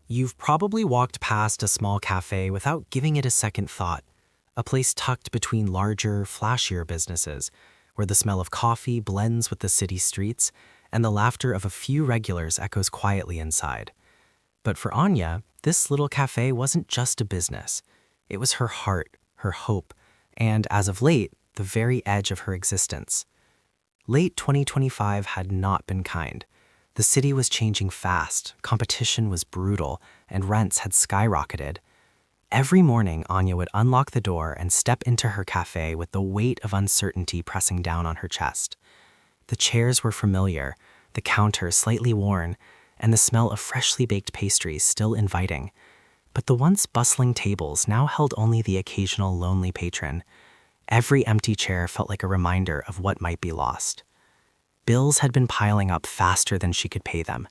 You've probably walked past a small cafe without giving it a second thought, a place tucked between larger, flashier businesses, where the smell of coffee blends with the city streets and the laughter of a few regulars echoes quietly inside. But for Anya, this little cafe wasn't just a business. It was her heart, her hope, and as of late, the very edge of her existence. Late 2025 had not been kind. The city was changing fast, competition was brutal, and rents had skyrocketed. Every morning, Anya would unlock the door and step into her cafe with the weight of uncertainty pressing down on her chest. The chairs were familiar, the counter slightly worn, and the smell of freshly baked pastries still inviting. But the once bustling tables now held only the occasional lonely patron. Every empty chair felt like a reminder of what might be lost. Bills had been piling up faster than she could pay them.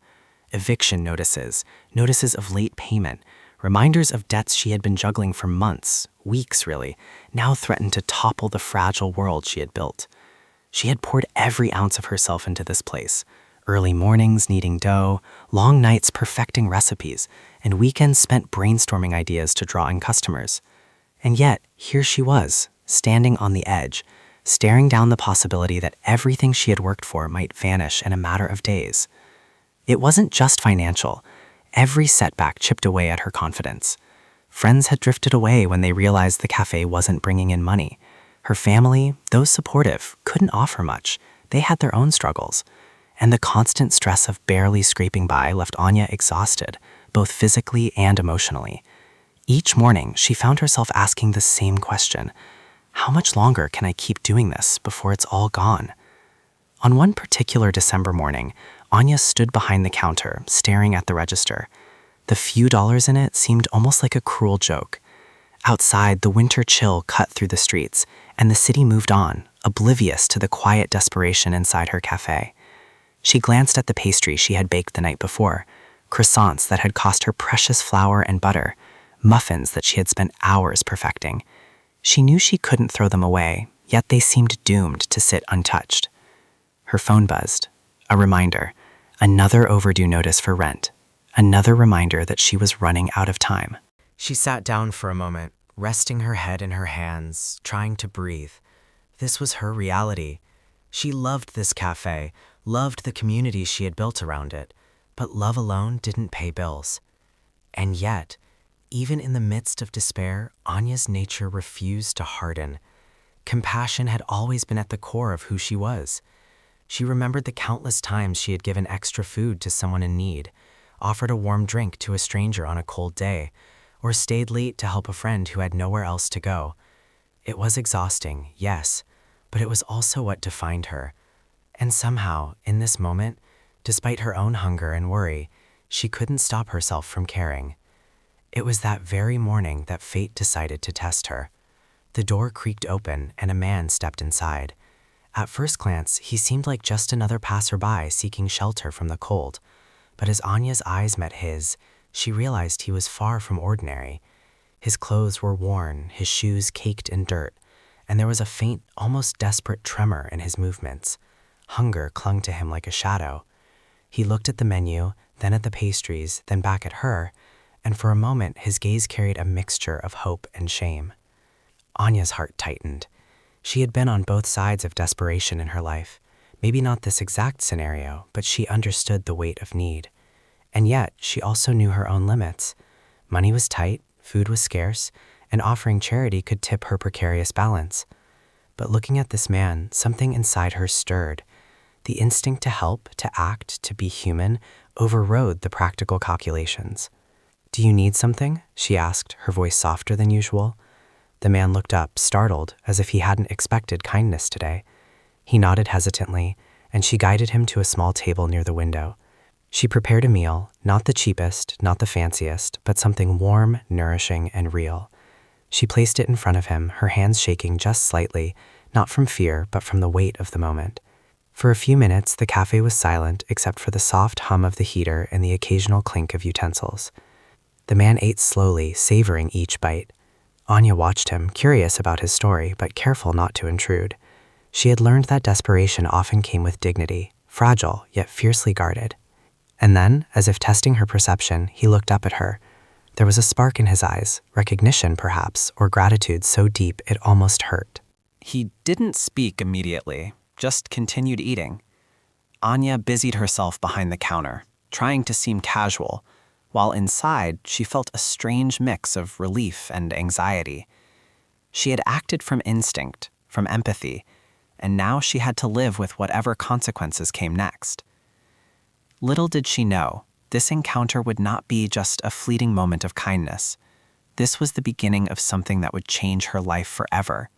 Eviction notices, notices of late payment, reminders of debts she had been juggling for months, weeks really, now threatened to topple the fragile world she had built. She had poured every ounce of herself into this place. Early mornings kneading dough, long nights perfecting recipes, and weekends spent brainstorming ideas to draw in customers. And yet, here she was, standing on the edge, staring down the possibility that everything she had worked for might vanish in a matter of days. It wasn't just financial. Every setback chipped away at her confidence. Friends had drifted away when they realized the cafe wasn't bringing in money. Her family, though supportive, couldn't offer much. They had their own struggles. And the constant stress of barely scraping by left Anya exhausted, both physically and emotionally. Each morning, she found herself asking the same question: how much longer can I keep doing this before it's all gone? On one particular December morning, Anya stood behind the counter, staring at the register. The few dollars in it seemed almost like a cruel joke. Outside, the winter chill cut through the streets, and the city moved on, oblivious to the quiet desperation inside her cafe. She glanced at the pastry she had baked the night before, croissants that had cost her precious flour and butter, muffins that she had spent hours perfecting. She knew she couldn't throw them away, yet they seemed doomed to sit untouched. Her phone buzzed. A reminder. Another overdue notice for rent. Another reminder that she was running out of time. She sat down for a moment, resting her head in her hands, trying to breathe. This was her reality. She loved this cafe, loved the community she had built around it, but love alone didn't pay bills. And yet, even in the midst of despair, Anya's nature refused to harden. Compassion had always been at the core of who she was. She remembered the countless times she had given extra food to someone in need, offered a warm drink to a stranger on a cold day, or stayed late to help a friend who had nowhere else to go. It was exhausting, yes, but it was also what defined her. And somehow, in this moment, despite her own hunger and worry, she couldn't stop herself from caring. It was that very morning that fate decided to test her. The door creaked open and a man stepped inside. At first glance, he seemed like just another passerby seeking shelter from the cold. But as Anya's eyes met his, she realized he was far from ordinary. His clothes were worn, his shoes caked in dirt, and there was a faint, almost desperate tremor in his movements. Hunger clung to him like a shadow. He looked at the menu, then at the pastries, then back at her, and for a moment his gaze carried a mixture of hope and shame. Anya's heart tightened. She had been on both sides of desperation in her life. Maybe not this exact scenario, but she understood the weight of need. And yet, she also knew her own limits. Money was tight, food was scarce, and offering charity could tip her precarious balance. But looking at this man, something inside her stirred. The instinct to help, to act, to be human, overrode the practical calculations. "Do you need something?" she asked, her voice softer than usual. The man looked up, startled, as if he hadn't expected kindness today. He nodded hesitantly, and she guided him to a small table near the window. She prepared a meal, not the cheapest, not the fanciest, but something warm, nourishing, and real. She placed it in front of him, her hands shaking just slightly, not from fear, but from the weight of the moment. For a few minutes, the cafe was silent except for the soft hum of the heater and the occasional clink of utensils. The man ate slowly, savoring each bite. Anya watched him, curious about his story, but careful not to intrude. She had learned that desperation often came with dignity, fragile yet fiercely guarded. And then, as if testing her perception, he looked up at her. There was a spark in his eyes, recognition perhaps, or gratitude so deep it almost hurt. He didn't speak immediately, just continued eating. Anya busied herself behind the counter, trying to seem casual, while inside she felt a strange mix of relief and anxiety. She had acted from instinct, from empathy, and now she had to live with whatever consequences came next. Little did she know, this encounter would not be just a fleeting moment of kindness. This was the beginning of something that would change her life forever.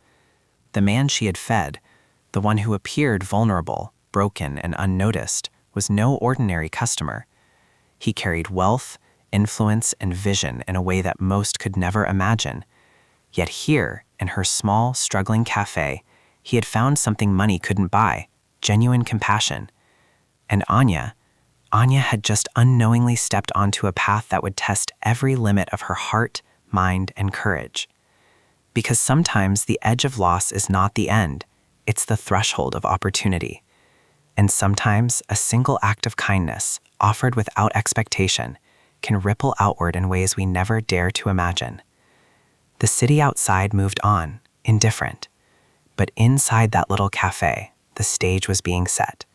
The man she had fed, the one who appeared vulnerable, broken, and unnoticed, was no ordinary customer. He carried wealth, influence, and vision in a way that most could never imagine. Yet here, in her small, struggling cafe, he had found something money couldn't buy, genuine compassion. And Anya had just unknowingly stepped onto a path that would test every limit of her heart, mind, and courage. Because sometimes the edge of loss is not the end, it's the threshold of opportunity. And sometimes a single act of kindness, offered without expectation, can ripple outward in ways we never dare to imagine. The city outside moved on, indifferent. But inside that little cafe, the stage was being set.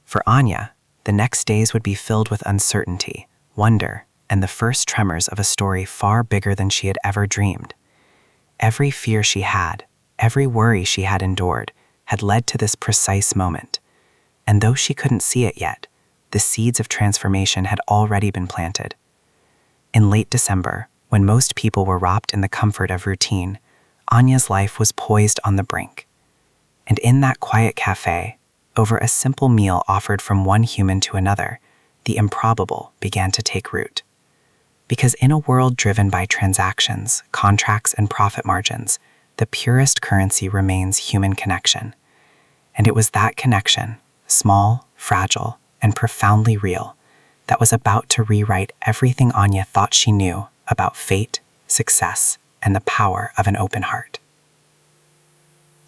For Anya, the next days would be filled with uncertainty, wonder, and the first tremors of a story far bigger than she had ever dreamed. Every fear she had, every worry she had endured, had led to this precise moment. And though she couldn't see it yet, the seeds of transformation had already been planted. In late December, when most people were wrapped in the comfort of routine, Anya's life was poised on the brink. And in that quiet cafe, over a simple meal offered from one human to another, the improbable began to take root. Because in a world driven by transactions, contracts, and profit margins, the purest currency remains human connection. And it was that connection, small, fragile, and profoundly real, that was about to rewrite everything Anya thought she knew about fate, success, and the power of an open heart.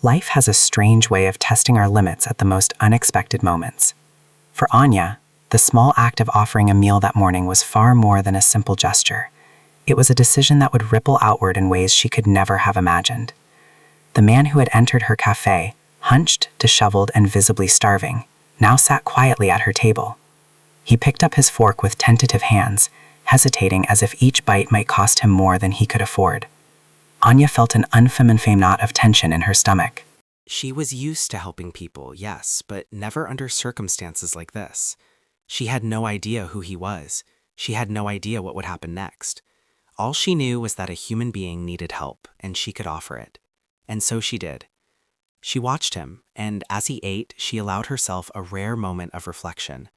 Life has a strange way of testing our limits at the most unexpected moments. For Anya, the small act of offering a meal that morning was far more than a simple gesture. It was a decision that would ripple outward in ways she could never have imagined. The man who had entered her cafe, hunched, disheveled, and visibly starving, now sat quietly at her table. He picked up his fork with tentative hands, hesitating as if each bite might cost him more than he could afford. Anya felt an unfamiliar knot of tension in her stomach. She was used to helping people, yes, but never under circumstances like this. She had no idea who he was. She had no idea what would happen next. All she knew was that a human being needed help, and she could offer it. And so she did. She watched him, and as he ate, she allowed herself a rare moment of reflection.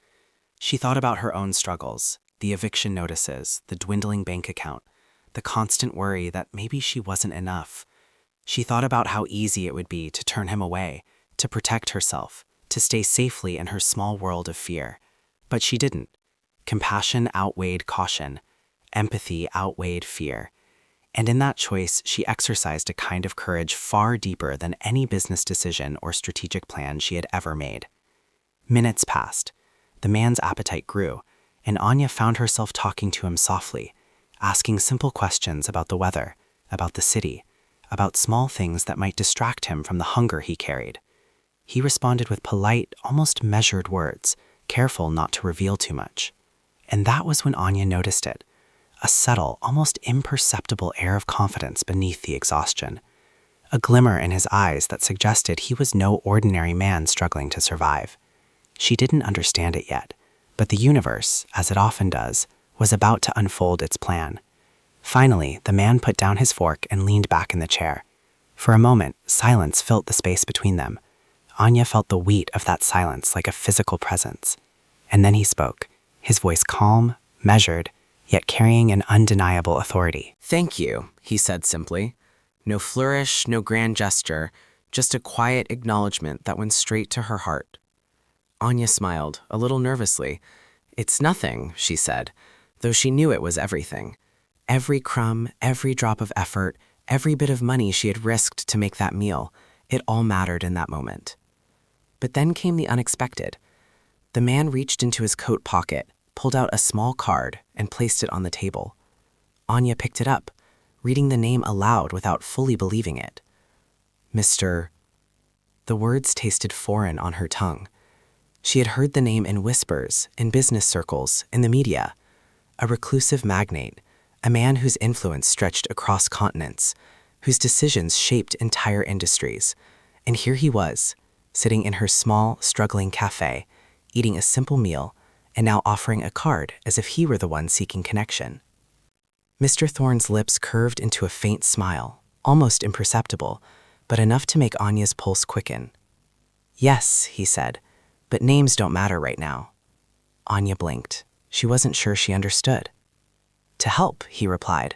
She thought about her own struggles, the eviction notices, the dwindling bank account, the constant worry that maybe she wasn't enough. She thought about how easy it would be to turn him away, to protect herself, to stay safely in her small world of fear. But she didn't. Compassion outweighed caution. Empathy outweighed fear. And in that choice, she exercised a kind of courage far deeper than any business decision or strategic plan she had ever made. Minutes passed. The man's appetite grew, and Anya found herself talking to him softly, asking simple questions about the weather, about the city, about small things that might distract him from the hunger he carried. He responded with polite, almost measured words, careful not to reveal too much. And that was when Anya noticed it, a subtle, almost imperceptible air of confidence beneath the exhaustion, a glimmer in his eyes that suggested he was no ordinary man struggling to survive. She didn't understand it yet, but the universe, as it often does, was about to unfold its plan. Finally, the man put down his fork and leaned back in the chair. For a moment, silence filled the space between them. Anya felt the weight of that silence like a physical presence. And then he spoke, his voice calm, measured, yet carrying an undeniable authority. "Thank you," he said simply. No flourish, no grand gesture, just a quiet acknowledgement that went straight to her heart. Anya smiled, a little nervously. "It's nothing," she said, though she knew it was everything. Every crumb, every drop of effort, every bit of money she had risked to make that meal, it all mattered in that moment. But then came the unexpected. The man reached into his coat pocket, pulled out a small card, and placed it on the table. Anya picked it up, reading the name aloud without fully believing it. Mr. The words tasted foreign on her tongue. She had heard the name in whispers, in business circles, in the media. A reclusive magnate, a man whose influence stretched across continents, whose decisions shaped entire industries. And here he was, sitting in her small, struggling cafe, eating a simple meal, and now offering a card as if he were the one seeking connection. Mr. Thorne's lips curved into a faint smile, almost imperceptible, but enough to make Anya's pulse quicken. "Yes," he said, "but names don't matter right now." Anya blinked. She wasn't sure she understood. "To help," he replied.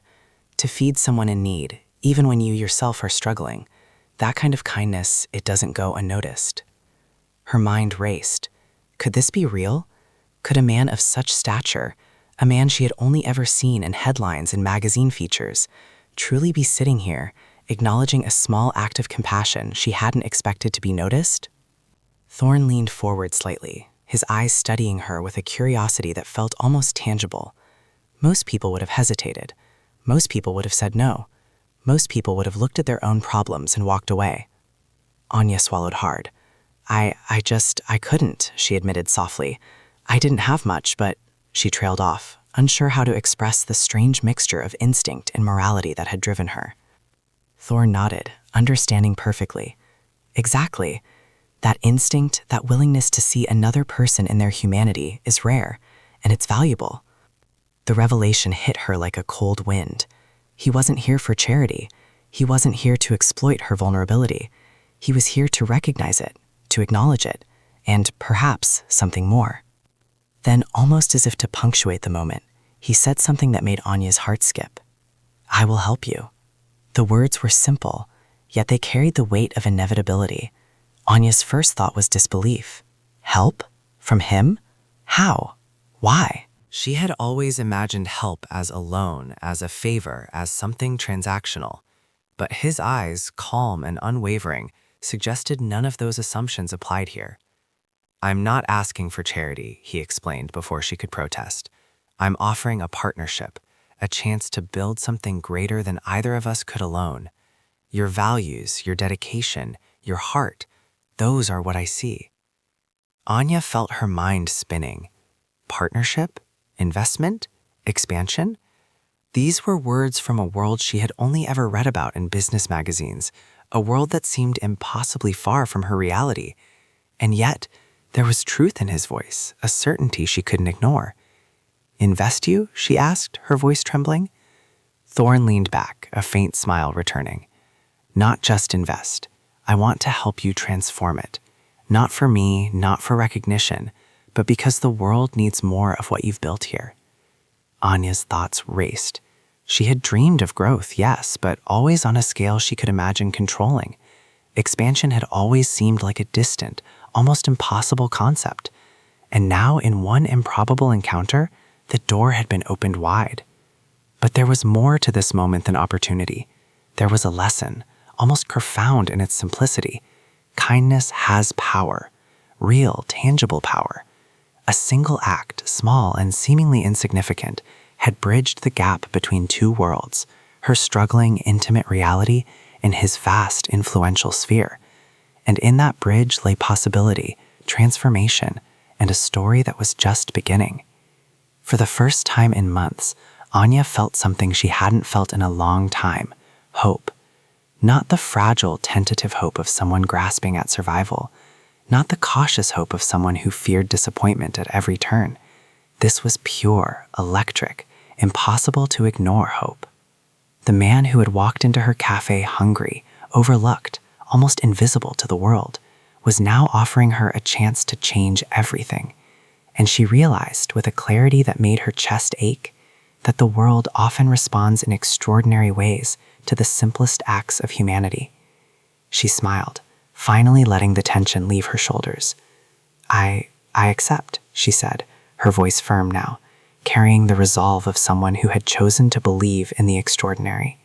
"To feed someone in need, even when you yourself are struggling. That kind of kindness, it doesn't go unnoticed." Her mind raced. Could this be real? Could a man of such stature, a man she had only ever seen in headlines and magazine features, truly be sitting here, acknowledging a small act of compassion she hadn't expected to be noticed? Thorne leaned forward slightly, his eyes studying her with a curiosity that felt almost tangible. Most people would have hesitated. Most people would have said no. Most people would have looked at their own problems and walked away. Anya swallowed hard. I couldn't," she admitted softly. "I didn't have much, but—" She trailed off, unsure how to express the strange mixture of instinct and morality that had driven her. Thorne nodded, understanding perfectly. Exactly. That instinct, that willingness to see another person in their humanity is rare, and it's valuable. The revelation hit her like a cold wind. He wasn't here for charity. He wasn't here to exploit her vulnerability. He was here to recognize it, to acknowledge it, and perhaps something more. Then, almost as if to punctuate the moment, he said something that made Anya's heart skip. "I will help you." The words were simple, yet they carried the weight of inevitability. Anya's first thought was disbelief. Help? From him? How? Why? She had always imagined help as a loan, as a favor, as something transactional. But his eyes, calm and unwavering, suggested none of those assumptions applied here. "I'm not asking for charity," he explained before she could protest. "I'm offering a partnership, a chance to build something greater than either of us could alone. Your values, your dedication, your heart, those are what I see." Anya felt her mind spinning. Partnership? Investment? Expansion? These were words from a world she had only ever read about in business magazines, a world that seemed impossibly far from her reality. And yet, there was truth in his voice, a certainty she couldn't ignore. "Invest you?" she asked, her voice trembling. Thorne leaned back, a faint smile returning. "Not just invest. I want to help you transform it. Not for me, not for recognition, but because the world needs more of what you've built here." Anya's thoughts raced. She had dreamed of growth, yes, but always on a scale she could imagine controlling. Expansion had always seemed like a distant, almost impossible concept. And now, in one improbable encounter, the door had been opened wide. But there was more to this moment than opportunity. There was a lesson, almost profound in its simplicity. Kindness has power, real, tangible power. A single act, small and seemingly insignificant, had bridged the gap between two worlds, her struggling, intimate reality and his vast, influential sphere. And in that bridge lay possibility, transformation, and a story that was just beginning. For the first time in months, Anya felt something she hadn't felt in a long time: hope. Not the fragile, tentative hope of someone grasping at survival, not the cautious hope of someone who feared disappointment at every turn. This was pure, electric, impossible to ignore hope. The man who had walked into her cafe hungry, overlooked, almost invisible to the world, was now offering her a chance to change everything. And she realized, with a clarity that made her chest ache, that the world often responds in extraordinary ways to the simplest acts of humanity. She smiled, finally letting the tension leave her shoulders. I accept," she said, her voice firm now, carrying the resolve of someone who had chosen to believe in the extraordinary.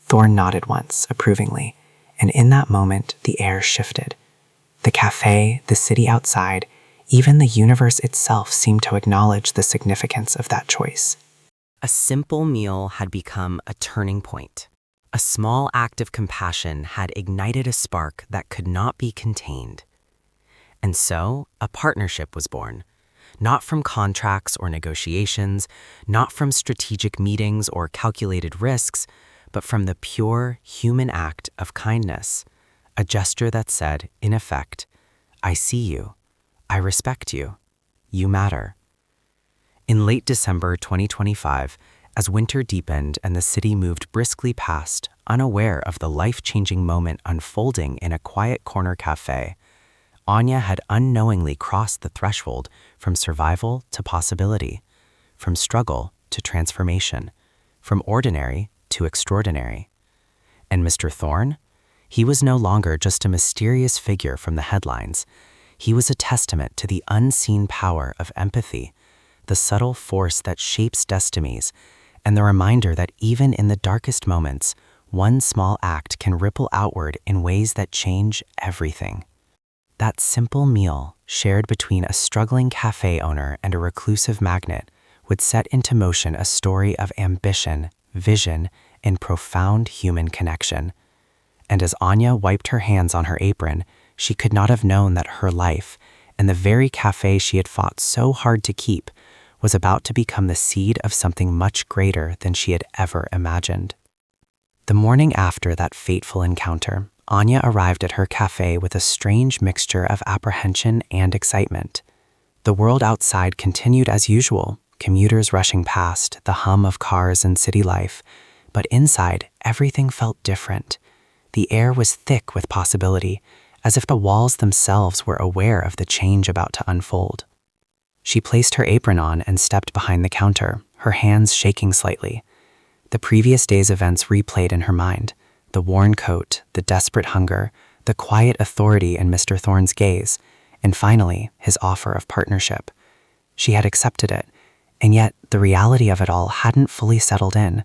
Thorne nodded once, approvingly, and in that moment the air shifted. The cafe, the city outside, Even the universe itself seemed to acknowledge the significance of that choice. A simple meal had become a turning point. A small act of compassion had ignited a spark that could not be contained. And so, a partnership was born. Not from contracts or negotiations, not from strategic meetings or calculated risks, but from the pure human act of kindness. A gesture that said, in effect, I see you, I respect you, you matter. In late December 2025, as winter deepened and the city moved briskly past, unaware of the life-changing moment unfolding in a quiet corner cafe, Anya had unknowingly crossed the threshold from survival to possibility, from struggle to transformation, from ordinary to extraordinary. And Mr. Thorne? He was no longer just a mysterious figure from the headlines. He was a testament to the unseen power of empathy, the subtle force that shapes destinies, and the reminder that even in the darkest moments, one small act can ripple outward in ways that change everything. That simple meal, shared between a struggling cafe owner and a reclusive magnate, would set into motion a story of ambition, vision, and profound human connection. And as Anya wiped her hands on her apron, she could not have known that her life, and the very cafe she had fought so hard to keep, was about to become the seed of something much greater than she had ever imagined. The morning after that fateful encounter, Anya arrived at her cafe with a strange mixture of apprehension and excitement. The world outside continued as usual, commuters rushing past, the hum of cars and city life, but inside, everything felt different. The air was thick with possibility, as if the walls themselves were aware of the change about to unfold. She placed her apron on and stepped behind the counter, her hands shaking slightly. The previous day's events replayed in her mind. The worn coat, the desperate hunger, the quiet authority in Mr. Thorne's gaze, and finally, his offer of partnership. She had accepted it, and yet the reality of it all hadn't fully settled in.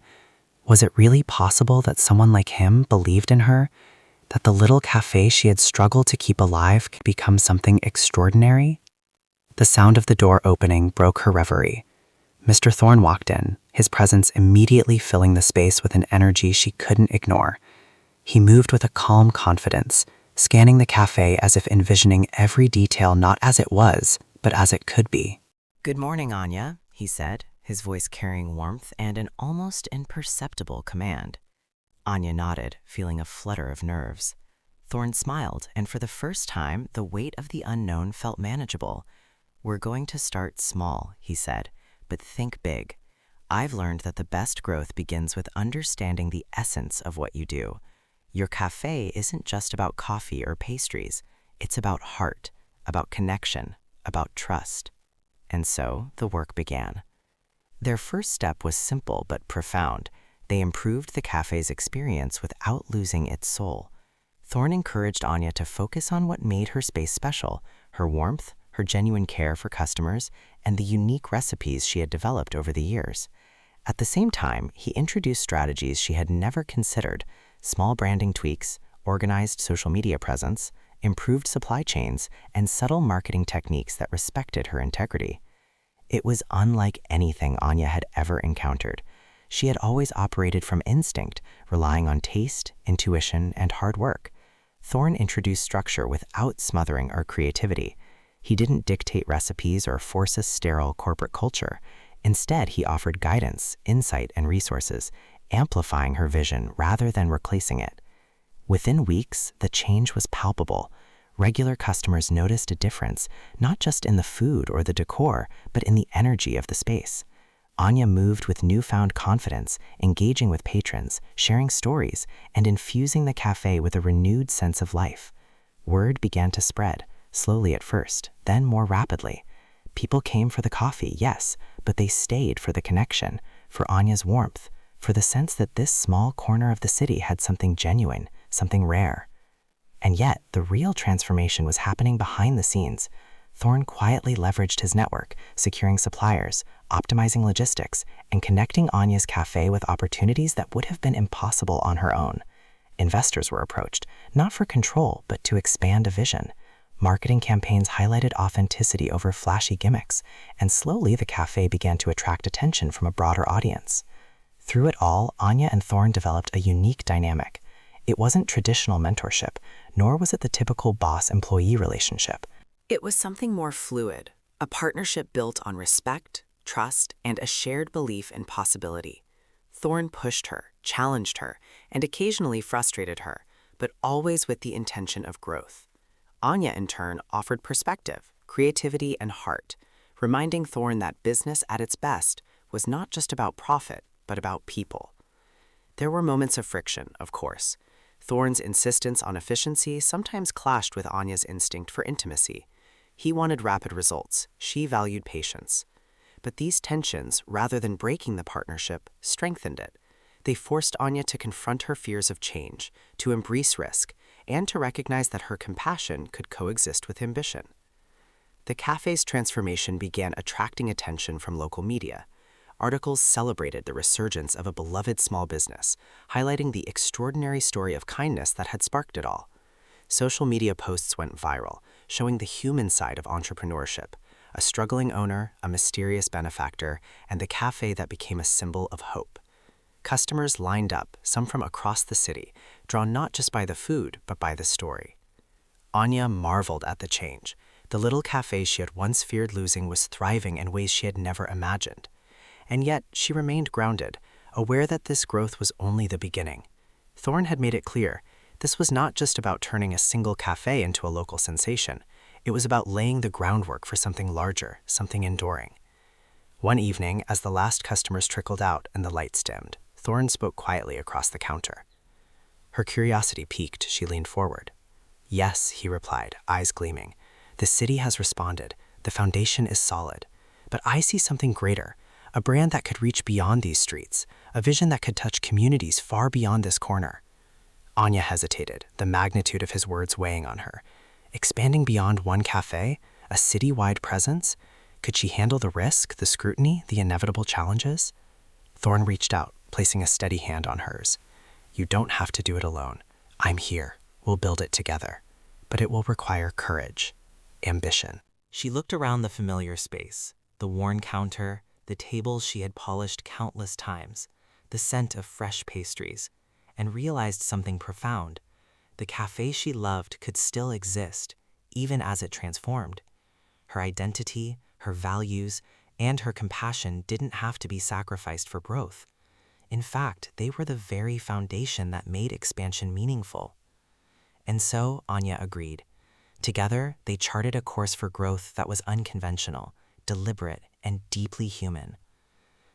Was it really possible that someone like him believed in her? That the little cafe she had struggled to keep alive could become something extraordinary? The sound of the door opening broke her reverie. Mr. Thorne walked in, his presence immediately filling the space with an energy she couldn't ignore. He moved with a calm confidence, scanning the cafe as if envisioning every detail not as it was, but as it could be. Good morning, Anya, he said, his voice carrying warmth and an almost imperceptible command. Anya nodded, feeling a flutter of nerves. Thorne smiled, and for the first time, the weight of the unknown felt manageable. We're going to start small, he said, but think big. I've learned that the best growth begins with understanding the essence of what you do. Your cafe isn't just about coffee or pastries. It's about heart, about connection, about trust. And so the work began. Their first step was simple but profound. They improved the cafe's experience without losing its soul. Thorne encouraged Anya to focus on what made her space special, her warmth, her genuine care for customers, and the unique recipes she had developed over the years. At the same time, he introduced strategies she had never considered: small branding tweaks, organized social media presence, improved supply chains, and subtle marketing techniques that respected her integrity. It was unlike anything Anya had ever encountered. She had always operated from instinct, relying on taste, intuition, and hard work. Thorne introduced structure without smothering her creativity. He didn't dictate recipes or force a sterile corporate culture. Instead, he offered guidance, insight, and resources, amplifying her vision rather than replacing it. Within weeks, the change was palpable. Regular customers noticed a difference, not just in the food or the decor, but in the energy of the space. Anya moved with newfound confidence, engaging with patrons, sharing stories, and infusing the cafe with a renewed sense of life. Word began to spread, slowly at first, then more rapidly. People came for the coffee, yes, but they stayed for the connection, for Anya's warmth, for the sense that this small corner of the city had something genuine, something rare. And yet, the real transformation was happening behind the scenes. Thorne quietly leveraged his network, securing suppliers, optimizing logistics, and connecting Anya's cafe with opportunities that would have been impossible on her own. Investors were approached, not for control, but to expand a vision. Marketing campaigns highlighted authenticity over flashy gimmicks, and slowly the cafe began to attract attention from a broader audience. Through it all, Anya and Thorne developed a unique dynamic. It wasn't traditional mentorship, nor was it the typical boss-employee relationship. It was something more fluid, a partnership built on respect, trust, and a shared belief in possibility. Thorne pushed her, challenged her, and occasionally frustrated her, but always with the intention of growth. Anya, in turn, offered perspective, creativity, and heart, reminding Thorne that business at its best was not just about profit, but about people. There were moments of friction, of course. Thorne's insistence on efficiency sometimes clashed with Anya's instinct for intimacy. He wanted rapid results, she valued patience. But these tensions, rather than breaking the partnership, strengthened it. They forced Anya to confront her fears of change, to embrace risk, and to recognize that her compassion could coexist with ambition. The cafe's transformation began attracting attention from local media. Articles celebrated the resurgence of a beloved small business, highlighting the extraordinary story of kindness that had sparked it all. Social media posts went viral, showing the human side of entrepreneurship, a struggling owner, a mysterious benefactor, and the cafe that became a symbol of hope. Customers lined up, some from across the city, drawn not just by the food, but by the story. Anya marveled at the change. The little cafe she had once feared losing was thriving in ways she had never imagined. And yet, she remained grounded, aware that this growth was only the beginning. Thorne had made it clear, this was not just about turning a single cafe into a local sensation. It was about laying the groundwork for something larger, something enduring. One evening, as the last customers trickled out and the lights dimmed, Thorne spoke quietly across the counter. Her curiosity piqued, she leaned forward. "Yes," he replied, eyes gleaming. "The city has responded. The foundation is solid. But I see something greater, a brand that could reach beyond these streets, a vision that could touch communities far beyond this corner." Anya hesitated, the magnitude of his words weighing on her. Expanding beyond one cafe, a city-wide presence? Could she handle the risk, the scrutiny, the inevitable challenges? Thorne reached out, placing a steady hand on hers. "You don't have to do it alone. I'm here. We'll build it together. But it will require courage, ambition." She looked around the familiar space, the worn counter, the tables she had polished countless times, the scent of fresh pastries, and realized something profound. The cafe she loved could still exist, even as it transformed. Her identity, her values, and her compassion didn't have to be sacrificed for growth. In fact, they were the very foundation that made expansion meaningful. And so, Anya agreed. Together, they charted a course for growth that was unconventional, deliberate, and deeply human.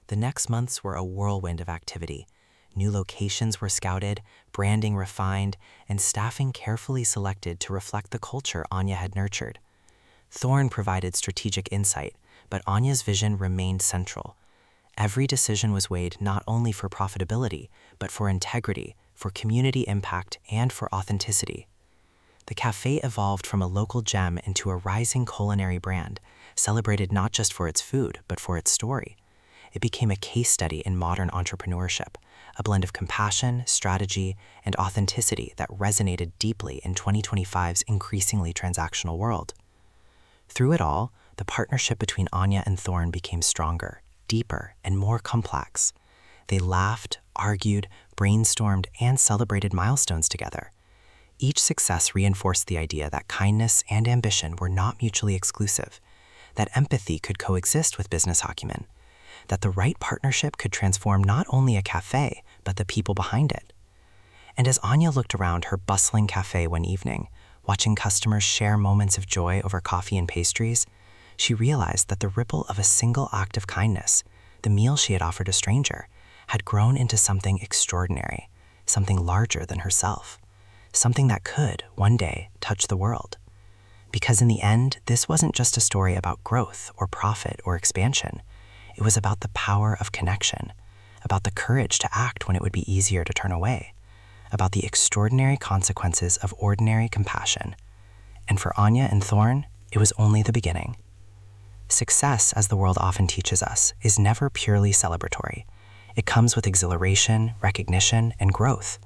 The next months were a whirlwind of activity. New locations were scouted, branding refined, and staffing carefully selected to reflect the culture Anya had nurtured. Thorne provided strategic insight, but Anya's vision remained central. Every decision was weighed not only for profitability, but for integrity, for community impact, and for authenticity. The cafe evolved from a local gem into a rising culinary brand, celebrated not just for its food, but for its story. It became a case study in modern entrepreneurship, a blend of compassion, strategy, and authenticity that resonated deeply in 2025's increasingly transactional world. Through it all, the partnership between Anya and Thorne became stronger, deeper, and more complex. They laughed, argued, brainstormed, and celebrated milestones together. Each success reinforced the idea that kindness and ambition were not mutually exclusive, that empathy could coexist with business acumen, that the right partnership could transform not only a cafe, but the people behind it. And as Anya looked around her bustling cafe one evening, watching customers share moments of joy over coffee and pastries, she realized that the ripple of a single act of kindness, the meal she had offered a stranger, had grown into something extraordinary, something larger than herself, something that could, one day, touch the world. Because in the end, this wasn't just a story about growth or profit or expansion. It was about the power of connection, about the courage to act when it would be easier to turn away, about the extraordinary consequences of ordinary compassion. And for Anya and Thorne, it was only the beginning. Success, as the world often teaches us, is never purely celebratory. It comes with exhilaration, recognition, and growth.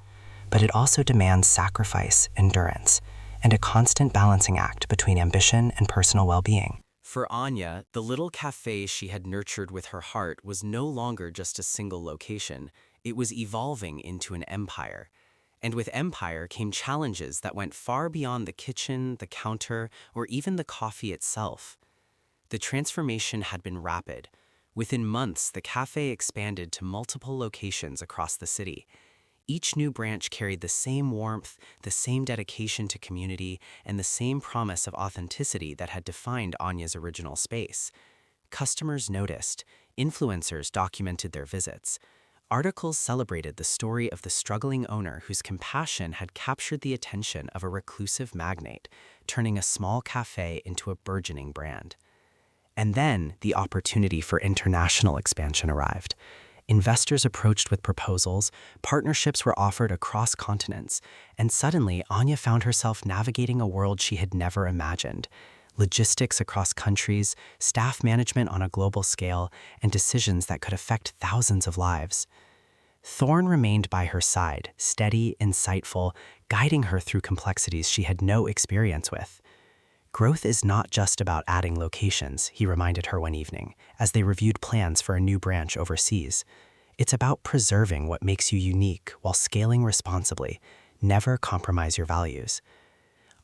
But it also demands sacrifice, endurance, and a constant balancing act between ambition and personal well-being. For Anya, the little cafe she had nurtured with her heart was no longer just a single location. It was evolving into an empire. And with empire came challenges that went far beyond the kitchen, the counter, or even the coffee itself. The transformation had been rapid. Within months, the cafe expanded to multiple locations across the city. Each new branch carried the same warmth, the same dedication to community, and the same promise of authenticity that had defined Anya's original space. Customers noticed, influencers documented their visits. Articles celebrated the story of the struggling owner whose compassion had captured the attention of a reclusive magnate, turning a small cafe into a burgeoning brand. And then the opportunity for international expansion arrived. Investors approached with proposals, partnerships were offered across continents, and suddenly Anya found herself navigating a world she had never imagined. Logistics across countries, staff management on a global scale, and decisions that could affect thousands of lives. Thorne remained by her side, steady, insightful, guiding her through complexities she had no experience with. Growth is not just about adding locations, he reminded her one evening, as they reviewed plans for a new branch overseas. It's about preserving what makes you unique while scaling responsibly. Never compromise your values.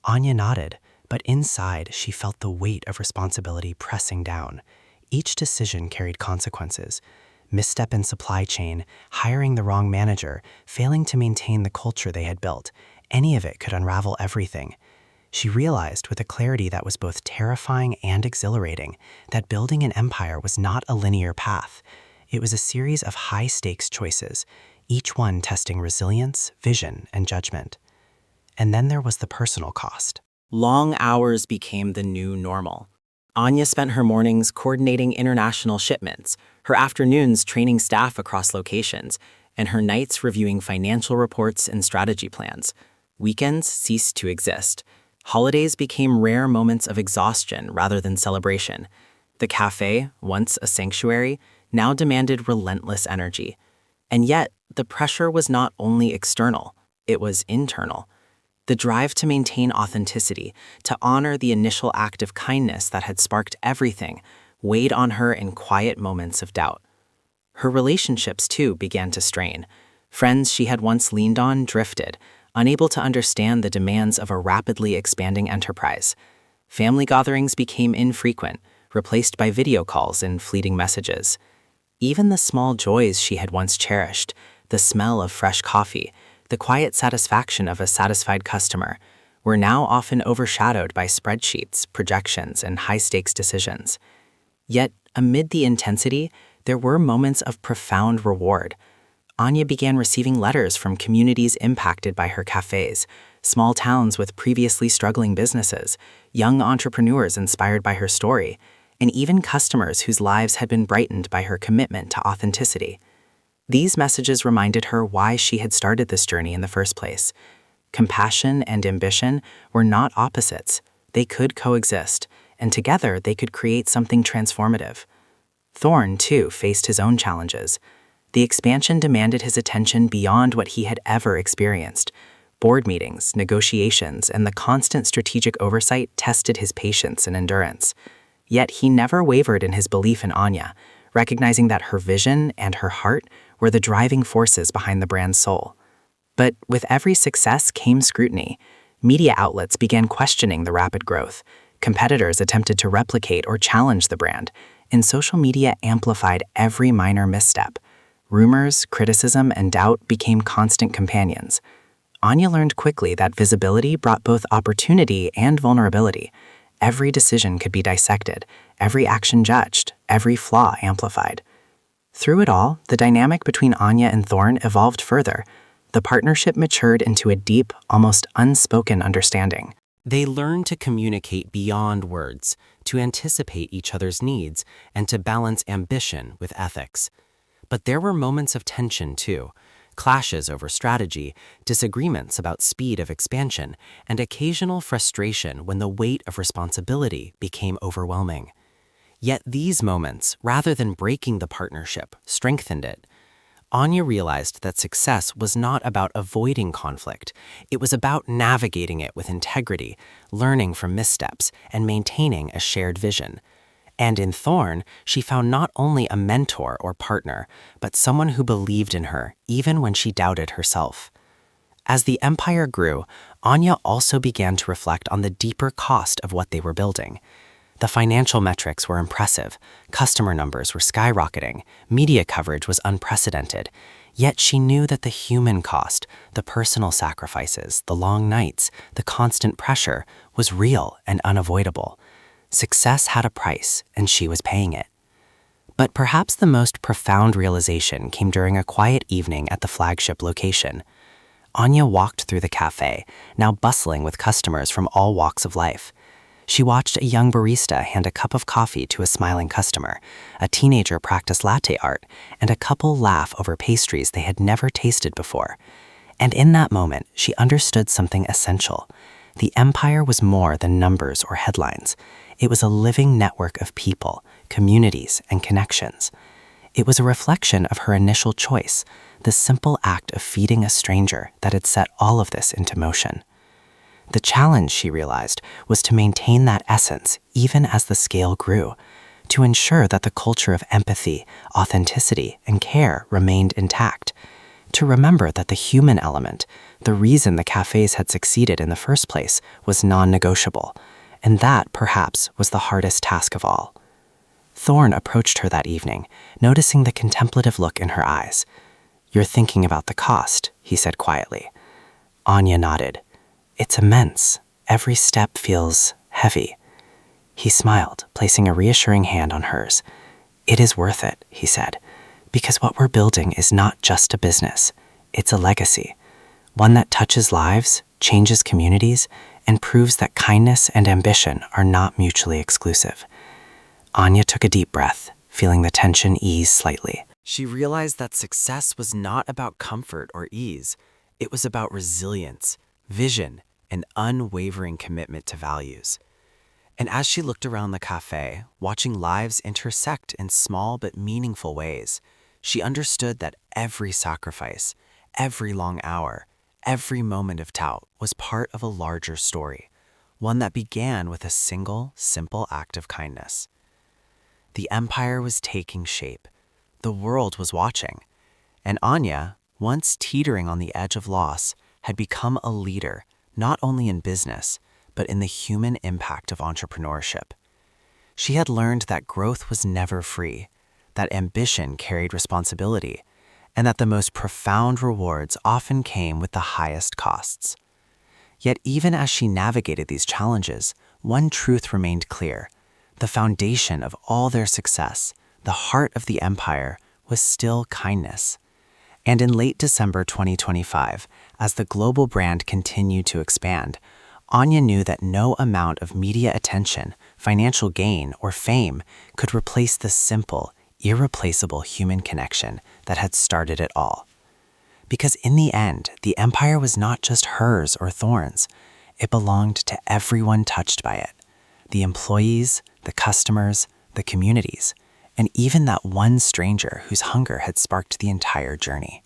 Anya nodded, but inside she felt the weight of responsibility pressing down. Each decision carried consequences. Misstep in supply chain, hiring the wrong manager, failing to maintain the culture they had built. Any of it could unravel everything. She realized with a clarity that was both terrifying and exhilarating that building an empire was not a linear path. It was a series of high-stakes choices, each one testing resilience, vision, and judgment. And then there was the personal cost. Long hours became the new normal. Anya spent her mornings coordinating international shipments, her afternoons training staff across locations, and her nights reviewing financial reports and strategy plans. Weekends ceased to exist. Holidays became rare moments of exhaustion rather than celebration. The cafe, once a sanctuary, now demanded relentless energy. And yet, the pressure was not only external, it was internal. The drive to maintain authenticity, to honor the initial act of kindness that had sparked everything, weighed on her in quiet moments of doubt. Her relationships, too, began to strain. Friends she had once leaned on drifted, unable to understand the demands of a rapidly expanding enterprise. Family gatherings became infrequent, replaced by video calls and fleeting messages. Even the small joys she had once cherished, the smell of fresh coffee, the quiet satisfaction of a satisfied customer, were now often overshadowed by spreadsheets, projections, and high-stakes decisions. Yet, amid the intensity, there were moments of profound reward. Anya began receiving letters from communities impacted by her cafes, small towns with previously struggling businesses, young entrepreneurs inspired by her story, and even customers whose lives had been brightened by her commitment to authenticity. These messages reminded her why she had started this journey in the first place. Compassion and ambition were not opposites. They could coexist, and together they could create something transformative. Thorne, too, faced his own challenges. The expansion demanded his attention beyond what he had ever experienced. Board meetings, negotiations, and the constant strategic oversight tested his patience and endurance. Yet he never wavered in his belief in Anya, recognizing that her vision and her heart were the driving forces behind the brand's soul. But with every success came scrutiny. Media outlets began questioning the rapid growth. Competitors attempted to replicate or challenge the brand, and social media amplified every minor misstep. Rumors, criticism, and doubt became constant companions. Anya learned quickly that visibility brought both opportunity and vulnerability. Every decision could be dissected, every action judged, every flaw amplified. Through it all, the dynamic between Anya and Thorne evolved further. The partnership matured into a deep, almost unspoken understanding. They learned to communicate beyond words, to anticipate each other's needs, and to balance ambition with ethics. But there were moments of tension, too. Clashes over strategy, disagreements about speed of expansion, and occasional frustration when the weight of responsibility became overwhelming. Yet these moments, rather than breaking the partnership, strengthened it. Anya realized that success was not about avoiding conflict. It was about navigating it with integrity, learning from missteps, and maintaining a shared vision. And in Thorn, she found not only a mentor or partner, but someone who believed in her, even when she doubted herself. As the empire grew, Anya also began to reflect on the deeper cost of what they were building. The financial metrics were impressive, customer numbers were skyrocketing, media coverage was unprecedented, yet she knew that the human cost, the personal sacrifices, the long nights, the constant pressure, was real and unavoidable. Success had a price, and she was paying it. But perhaps the most profound realization came during a quiet evening at the flagship location. Anya walked through the cafe, now bustling with customers from all walks of life. She watched a young barista hand a cup of coffee to a smiling customer, a teenager practice latte art, and a couple laugh over pastries they had never tasted before. And in that moment, she understood something essential. The empire was more than numbers or headlines. It was a living network of people, communities, and connections. It was a reflection of her initial choice, the simple act of feeding a stranger that had set all of this into motion. The challenge, she realized, was to maintain that essence even as the scale grew, to ensure that the culture of empathy, authenticity, and care remained intact, to remember that the human element, the reason the cafes had succeeded in the first place, was non-negotiable, and that, perhaps, was the hardest task of all. Thorn approached her that evening, noticing the contemplative look in her eyes. "You're thinking about the cost," he said quietly. Anya nodded. "It's immense. Every step feels heavy." He smiled, placing a reassuring hand on hers. "It is worth it," he said, "because what we're building is not just a business. It's a legacy, one that touches lives, changes communities, and proves that kindness and ambition are not mutually exclusive." Anya took a deep breath, feeling the tension ease slightly. She realized that success was not about comfort or ease. It was about resilience, vision, and unwavering commitment to values. And as she looked around the cafe, watching lives intersect in small but meaningful ways, she understood that every sacrifice, every long hour, every moment of doubt was part of a larger story, one that began with a single, simple act of kindness. The empire was taking shape. The world was watching. And Anya, once teetering on the edge of loss, had become a leader, not only in business, but in the human impact of entrepreneurship. She had learned that growth was never free, that ambition carried responsibility, and that the most profound rewards often came with the highest costs. Yet even as she navigated these challenges, one truth remained clear. The foundation of all their success, the heart of the empire, was still kindness. And in late December 2025, as the global brand continued to expand, Anya knew that no amount of media attention, financial gain, or fame could replace the simple, irreplaceable human connection that had started it all. Because in the end, the empire was not just hers or Thorn's. It belonged to everyone touched by it. The employees, the customers, the communities, and even that one stranger whose hunger had sparked the entire journey.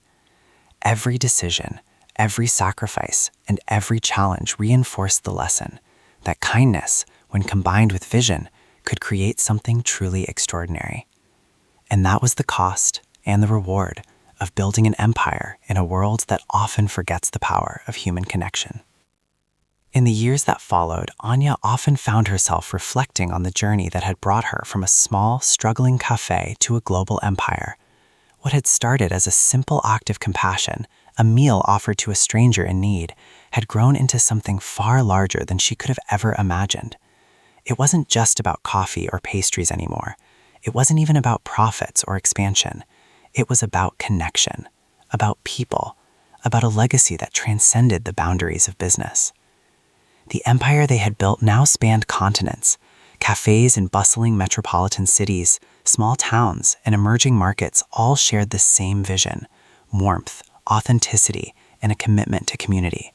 Every decision, every sacrifice, and every challenge reinforced the lesson that kindness, when combined with vision, could create something truly extraordinary. And that was the cost and the reward of building an empire in a world that often forgets the power of human connection. In the years that followed, Anya often found herself reflecting on the journey that had brought her from a small, struggling cafe to a global empire. What had started as a simple act of compassion, a meal offered to a stranger in need, had grown into something far larger than she could have ever imagined. It wasn't just about coffee or pastries anymore. It wasn't even about profits or expansion. It was about connection, about people, about a legacy that transcended the boundaries of business. The empire they had built now spanned continents. Cafes in bustling metropolitan cities, small towns, and emerging markets all shared the same vision: warmth, authenticity, and a commitment to community.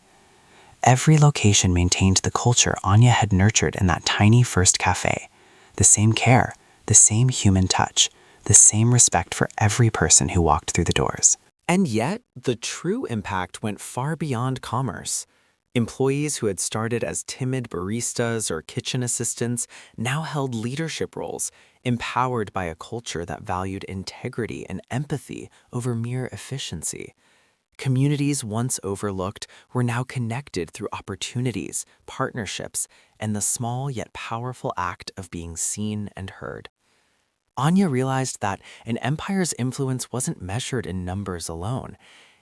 Every location maintained the culture Anya had nurtured in that tiny first cafe: the same care, the same human touch, the same respect for every person who walked through the doors. And yet, the true impact went far beyond commerce. Employees who had started as timid baristas or kitchen assistants now held leadership roles, empowered by a culture that valued integrity and empathy over mere efficiency. Communities once overlooked were now connected through opportunities, partnerships, and the small yet powerful act of being seen and heard. Anya realized that an empire's influence wasn't measured in numbers alone.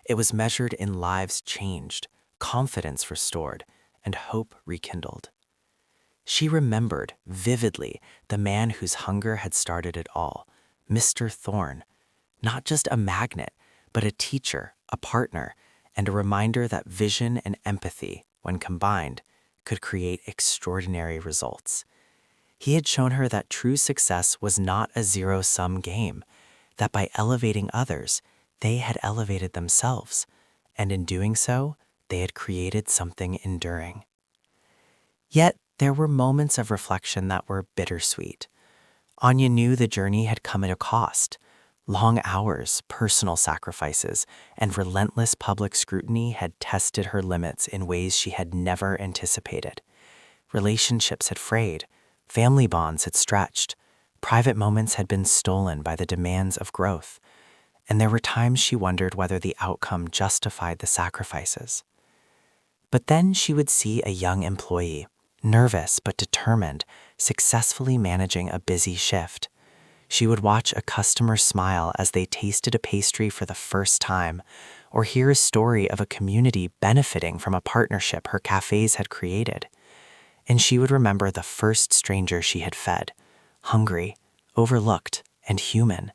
It was measured in lives changed, confidence restored, and hope rekindled. She remembered vividly the man whose hunger had started it all, Mr. Thorne, not just a magnet, but a teacher, a partner, and a reminder that vision and empathy, when combined, could create extraordinary results. He had shown her that true success was not a zero-sum game, that by elevating others, they had elevated themselves, and in doing so, they had created something enduring. Yet, there were moments of reflection that were bittersweet. Anya knew the journey had come at a cost. Long hours, personal sacrifices, and relentless public scrutiny had tested her limits in ways she had never anticipated. Relationships had frayed, family bonds had stretched, private moments had been stolen by the demands of growth, and there were times she wondered whether the outcome justified the sacrifices. But then she would see a young employee, nervous but determined, successfully managing a busy shift. She would watch a customer smile as they tasted a pastry for the first time, or hear a story of a community benefiting from a partnership her cafes had created. And she would remember the first stranger she had fed, hungry, overlooked, and human,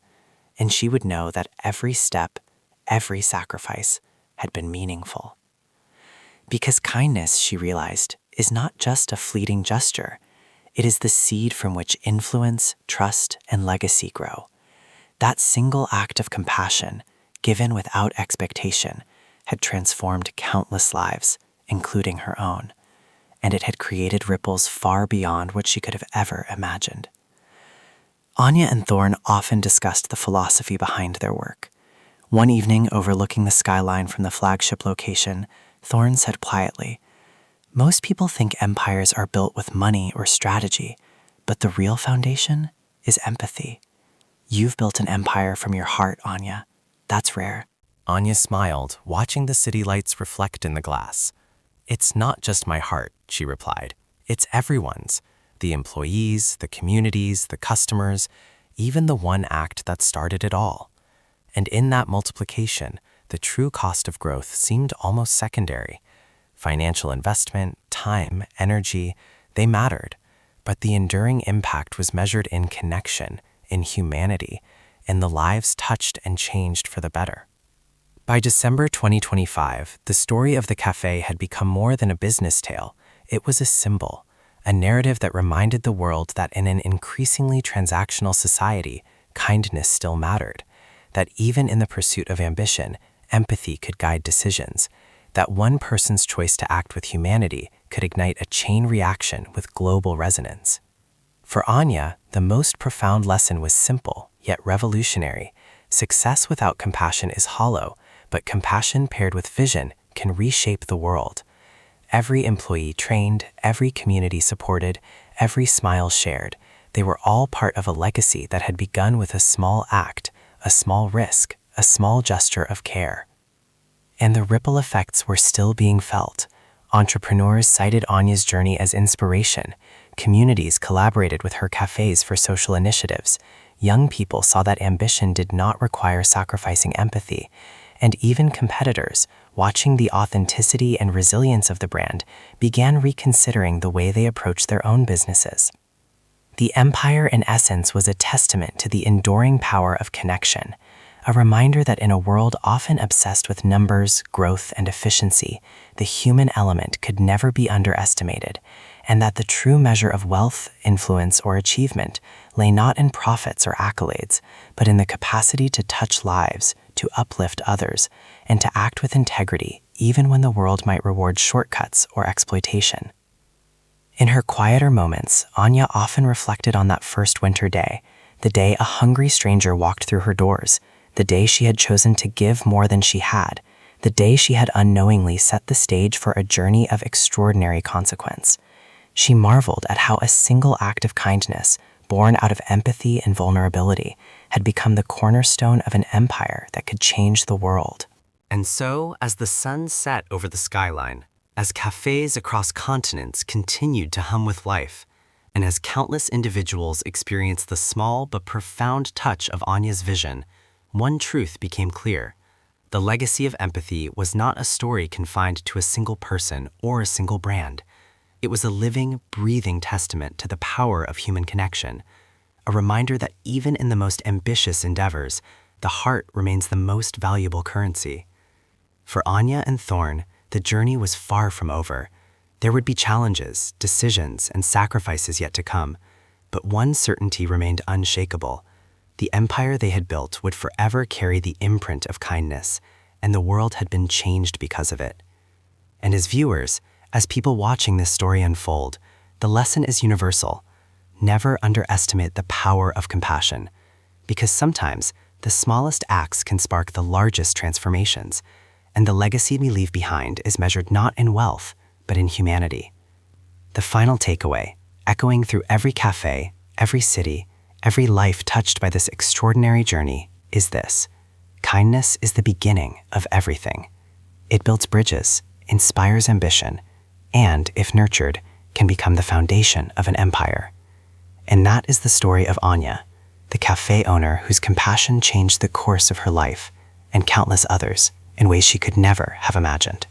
and she would know that every step, every sacrifice had been meaningful. Because kindness, she realized, is not just a fleeting gesture. It is the seed from which influence, trust, and legacy grow. That single act of compassion, given without expectation, had transformed countless lives, including her own, and it had created ripples far beyond what she could have ever imagined. Anya and Thorne often discussed the philosophy behind their work. One evening, overlooking the skyline from the flagship location, Thorne said quietly, "Most people think empires are built with money or strategy, but the real foundation is empathy. You've built an empire from your heart, Anya. That's rare." Anya smiled, watching the city lights reflect in the glass. "It's not just my heart," she replied. "It's everyone's. The employees, the communities, the customers, even the one act that started it all." And in that multiplication, the true cost of growth seemed almost secondary. Financial investment, time, energy, they mattered, but the enduring impact was measured in connection, in humanity, in the lives touched and changed for the better. By December 2025, the story of the cafe had become more than a business tale. It was a symbol, a narrative that reminded the world that in an increasingly transactional society, kindness still mattered, that even in the pursuit of ambition, empathy could guide decisions, that one person's choice to act with humanity could ignite a chain reaction with global resonance. For Anya, the most profound lesson was simple, yet revolutionary. Success without compassion is hollow, but compassion paired with vision can reshape the world. Every employee trained, every community supported, every smile shared, they were all part of a legacy that had begun with a small act, a small risk, a small gesture of care. And the ripple effects were still being felt. Entrepreneurs cited Anya's journey as inspiration. Communities collaborated with her cafes for social initiatives. Young people saw that ambition did not require sacrificing empathy. And even competitors, watching the authenticity and resilience of the brand, began reconsidering the way they approached their own businesses. The empire, in essence, was a testament to the enduring power of connection, a reminder that in a world often obsessed with numbers, growth, and efficiency, the human element could never be underestimated, and that the true measure of wealth, influence, or achievement lay not in profits or accolades, but in the capacity to touch lives, to uplift others, and to act with integrity even when the world might reward shortcuts or exploitation. In her quieter moments, Anya often reflected on that first winter day, the day a hungry stranger walked through her doors, the day she had chosen to give more than she had, the day she had unknowingly set the stage for a journey of extraordinary consequence. She marveled at how a single act of kindness, born out of empathy and vulnerability, had become the cornerstone of an empire that could change the world. And so, as the sun set over the skyline, as cafes across continents continued to hum with life, and as countless individuals experienced the small but profound touch of Anya's vision, one truth became clear. The legacy of empathy was not a story confined to a single person or a single brand. It was a living, breathing testament to the power of human connection, a reminder that even in the most ambitious endeavors, the heart remains the most valuable currency. For Anya and Thorn, the journey was far from over. There would be challenges, decisions, and sacrifices yet to come, but one certainty remained unshakable. The empire they had built would forever carry the imprint of kindness, and the world had been changed because of it. And as viewers, as people watching this story unfold, the lesson is universal. Never underestimate the power of compassion, because sometimes the smallest acts can spark the largest transformations, and the legacy we leave behind is measured not in wealth, but in humanity. The final takeaway, echoing through every cafe, every city, every life touched by this extraordinary journey, is this: kindness is the beginning of everything. It builds bridges, inspires ambition, and, if nurtured, can become the foundation of an empire. And that is the story of Anya, the cafe owner whose compassion changed the course of her life, and countless others, in ways she could never have imagined.